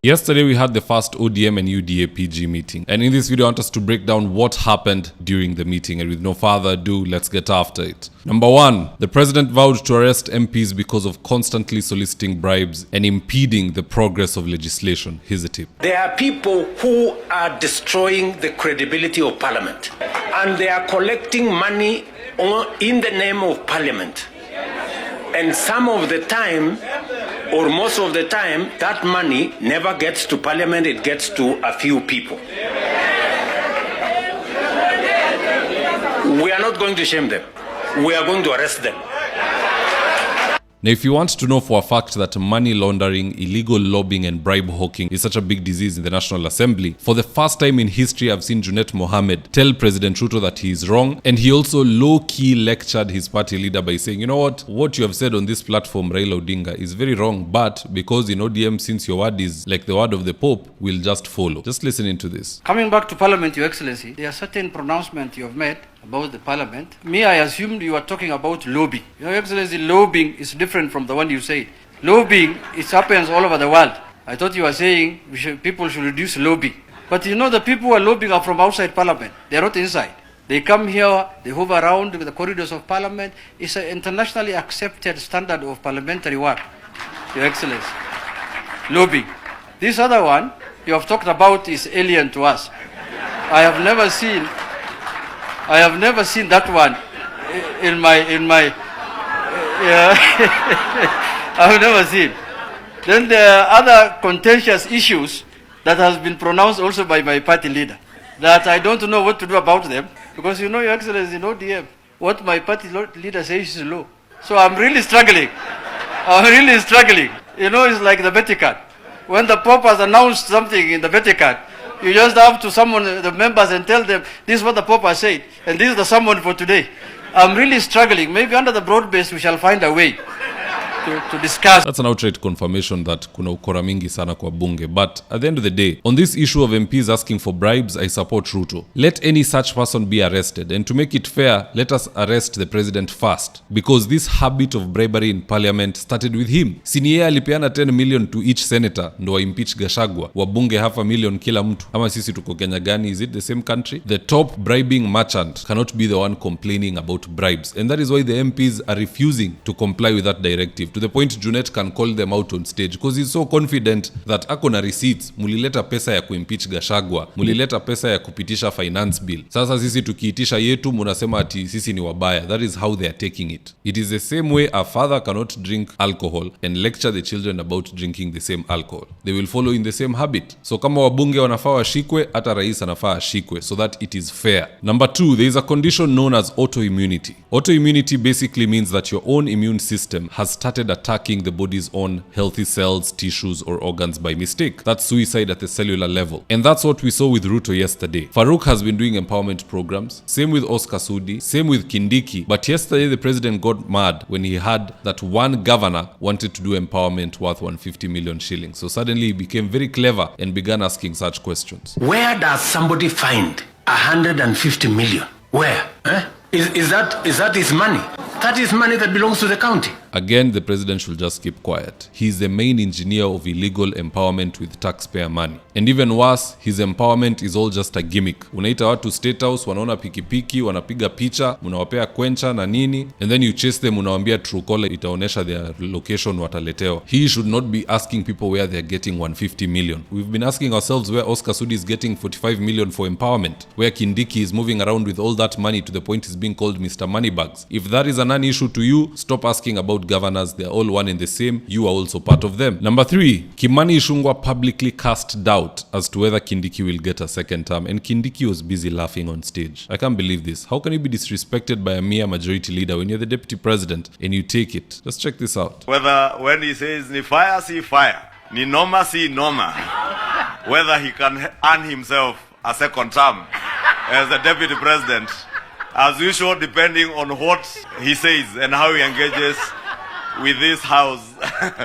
Yesterday we had the first ODM and UDA PG meeting, and in this video I want us to break down what happened during the meeting, and with no further ado, let's get after it. Number 1, the president vowed to arrest MPs because of constantly soliciting bribes and impeding the progress of legislation. Here's a tip. There are people who are destroying the credibility of parliament, and they are collecting money in the name of parliament. And some of the time, or most of the time, that money never gets to parliament, it gets to a few people. We are not going to shame them. We are going to arrest them. Now, if you want to know for a fact that money laundering, illegal lobbying and bribe hawking is such a big disease in the National Assembly, for the first time in history I've seen Junet Mohammed tell President Ruto that he is wrong, and he also low-key lectured his party leader by saying, you know what you have said on this platform, Raila Odinga, is very wrong, but because in ODM, since your word is like the word of the Pope, we'll just follow. Just listen into this. Coming back to Parliament, Your Excellency, there are certain pronouncements you have made about the Parliament. Me, I assumed you were talking about lobbying. Your Excellency, lobbying is different from the one you said. Lobbying, it happens all over the world. I thought you were saying people should reduce lobbying. But you know the people who are lobbying are from outside Parliament. They are not inside. They come here, they hover around the corridors of Parliament. It's an internationally accepted standard of parliamentary work, Your Excellency. Lobbying. This other one you have talked about is alien to us. I have never seen that one in my I've never seen. Then there are other contentious issues that has been pronounced also by my party leader that I don't know what to do about them, because you know, Your Excellency, in ODM, what my party leader says is law. So I'm really struggling. You know, it's like the Vatican. When the Pope has announced something in the Vatican, you just have to summon the members and tell them, this is what the Pope has said, and this is the summon for today. I'm really struggling. Maybe under the broad base we shall find a way to discuss. That's an outright confirmation that kuna ukora mingi sana kwa bunge. But at the end of the day, on this issue of MPs asking for bribes, I support Ruto. Let any such person be arrested. And to make it fair, let us arrest the president first. Because this habit of bribery in parliament started with him. Sini yeye alipeana 10 million to each senator ndo wa impeach Gachagua. Wabunge 500,000 kila mtu. Ama sisi tuko Kenya gani? Is it the same country? The top bribing merchant cannot be the one complaining about bribes. And that is why the MPs are refusing to comply with that directive. To the point Junet can call them out on stage because he's so confident that ako na receipts. Mulileta pesa ya kuimpeach Gachagua, mulileta pesa ya kupitisha finance bill. Sasa sisi tukiitisha yetu munasema ati sisi ni wabaya. That is how they are taking it. It is the same way a father cannot drink alcohol and lecture the children about drinking the same alcohol. They will follow in the same habit. So kama wabunge wanafaa washikwe, hata rais anafaa ashikwe so that it is fair. Number 2, there is a condition known as autoimmunity. Autoimmunity basically means that your own immune system has started attacking the body's own healthy cells, tissues, or organs by mistake. That's suicide at the cellular level. And that's what we saw with Ruto yesterday. Farouk has been doing empowerment programs. Same with Oscar Sudi. Same with Kindiki. But yesterday the president got mad when he heard that one governor wanted to do empowerment worth 150 million shillings. So suddenly he became very clever and began asking such questions. Where does somebody find 150 million? Where? Is that his money? That is money that belongs to the county. Again, the president should just keep quiet. He is the main engineer of illegal empowerment with taxpayer money. And even worse, his empowerment is all just a gimmick. Unaita watu State House, wanaona pikipiki, wanapiga picha, munawapea kwencha na nini, and then you chase them, unawambia Truecaller itaonesha their location wataleteo. He should not be asking people where they're getting 150 million. We've been asking ourselves where Oscar Sudi is getting 45 million for empowerment, where Kindiki is moving around with all that money to the point he's being called Mr. Moneybags. If that is a non-issue to you, stop asking about governors. They're all one and the same. You are also part of them. Number 3, Kimani Shunga publicly cast doubt as to whether Kindiki will get a second term, and Kindiki was busy laughing on stage. I can't believe this. How can you be disrespected by a mere majority leader when you're the deputy president and you take it? Just check this out. Whether when he says ni fire, see fire, ni noma, see noma, whether he can earn himself a second term as the deputy president, as usual, depending on what he says and how he engages with this house.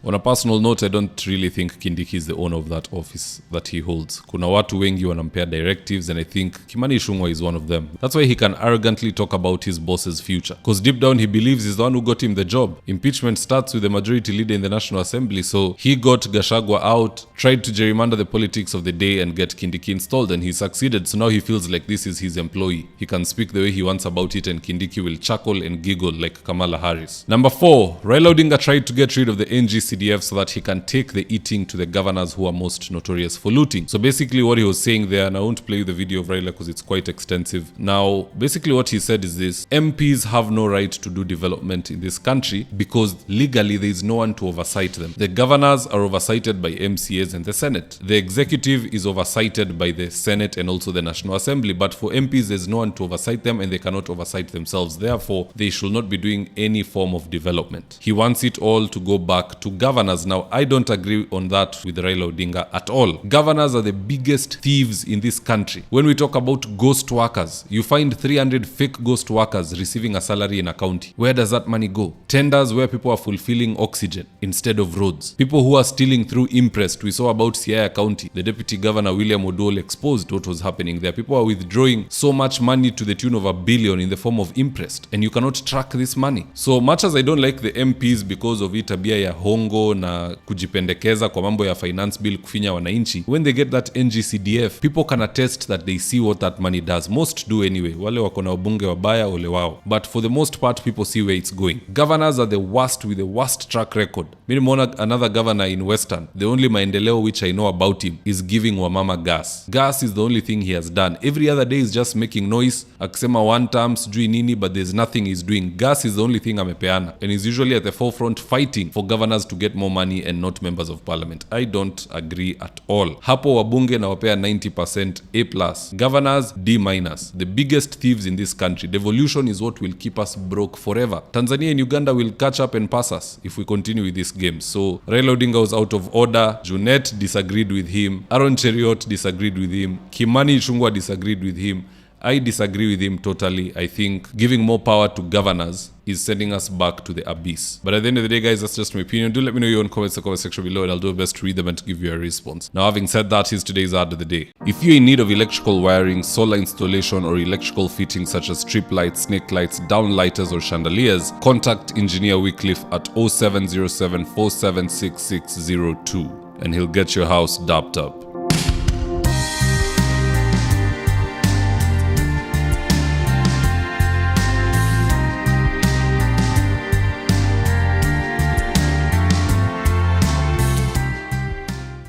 On a personal note, I don't really think Kindiki is the owner of that office that he holds. Kuna watu wengi wanampea directives, and I think Kimani Ichung'wah is one of them. That's why he can arrogantly talk about his boss's future. Because deep down he believes he's the one who got him the job. Impeachment starts with the majority leader in the National Assembly, so he got Gachagua out, tried to gerrymander the politics of the day and get Kindiki installed, and he succeeded. So now he feels like this is his employee. He can speak the way he wants about it, and Kindiki will chuckle and giggle like Kamala Harris. Number 4, Raila Odinga tried to get rid of the NG-CDF so that he can take the eating to the governors who are most notorious for looting. So basically what he was saying there, and I won't play you the video of Raila because it's quite extensive. Now, basically what he said is this: MPs have no right to do development in this country because legally there is no one to oversight them. The governors are oversighted by MCAs and the Senate. The executive is oversighted by the Senate and also the National Assembly. But for MPs, there's no one to oversight them and they cannot oversight themselves. Therefore, they should not be doing any form of development. He wants it all to go back to governors. Now, I don't agree on that with Raila Odinga at all. Governors are the biggest thieves in this country. When we talk about ghost workers, you find 300 fake ghost workers receiving a salary in a county. Where does that money go? Tenders where people are fulfilling oxygen instead of roads. People who are stealing through Imprest. We saw about Siaya County. The Deputy Governor William Odol exposed what was happening there. People are withdrawing so much money to the tune of $1 billion in the form of Imprest, and you cannot track this money. So much as I don't like the MPs because of it tabia ya hongo na kujipendekeza kwa mambo ya finance bill kufinya wananchi, when they get that NG-CDF, people can attest that they see what that money does. Most do anyway. Wale wako na wabunge wabaya ole wao. But for the most part, people see where it's going. Governors are the worst with the worst track record. Mimi nimeona another governor in Western. The only maendeleo which I know about him is giving wamama gas. Gas is the only thing he has done. Every other day is just making noise. Akisema one term sijui nini, but there's nothing he's doing. Gas is the only thing amepeana. And he's usually at the forefront fighting for governors to get more money and not members of parliament. I don't agree at all. Hapo wabunge na wapea 90% A+. Governors D-. The biggest thieves in this country. Devolution is what will keep us broke forever. Tanzania and Uganda will catch up and pass us if we continue with this game. So Raila Odinga was out of order. Junet disagreed with him. Aaron Cheriot disagreed with him. Kimani Ichung'wah disagreed with him. I disagree with him totally. I think giving more power to governors is sending us back to the abyss. But at the end of the day, guys, that's just my opinion. Do let me know your own comments in the comment section below, and I'll do my best to read them and to give you a response. Now, having said that, here's today's ad of the day. If you're in need of electrical wiring, solar installation, or electrical fittings such as strip lights, snake lights, downlighters, or chandeliers, contact Engineer Wycliffe at 0707 476602, and he'll get your house dapped up.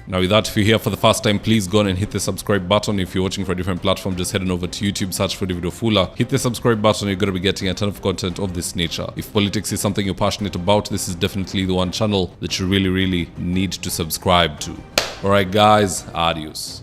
Now with that, if you're here for the first time, please go on and hit the subscribe button. If you're watching for a different platform, just head on over to YouTube, search for David Wafula. Hit the subscribe button, you're going to be getting a ton of content of this nature. If politics is something you're passionate about, this is definitely the one channel that you really need to subscribe to. Alright guys, adios.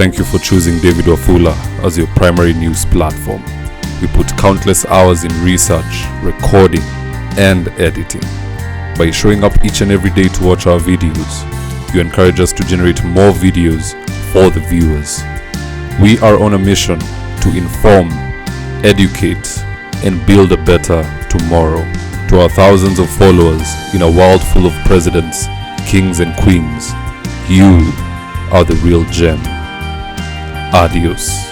Thank you for choosing David Wafula as your primary news platform. We put countless hours in research, recording, and editing. By showing up each and every day to watch our videos, you encourage us to generate more videos for the viewers. We are on a mission to inform, educate, and build a better tomorrow. To our thousands of followers in a world full of presidents, kings, and queens, you are the real gem. Adios.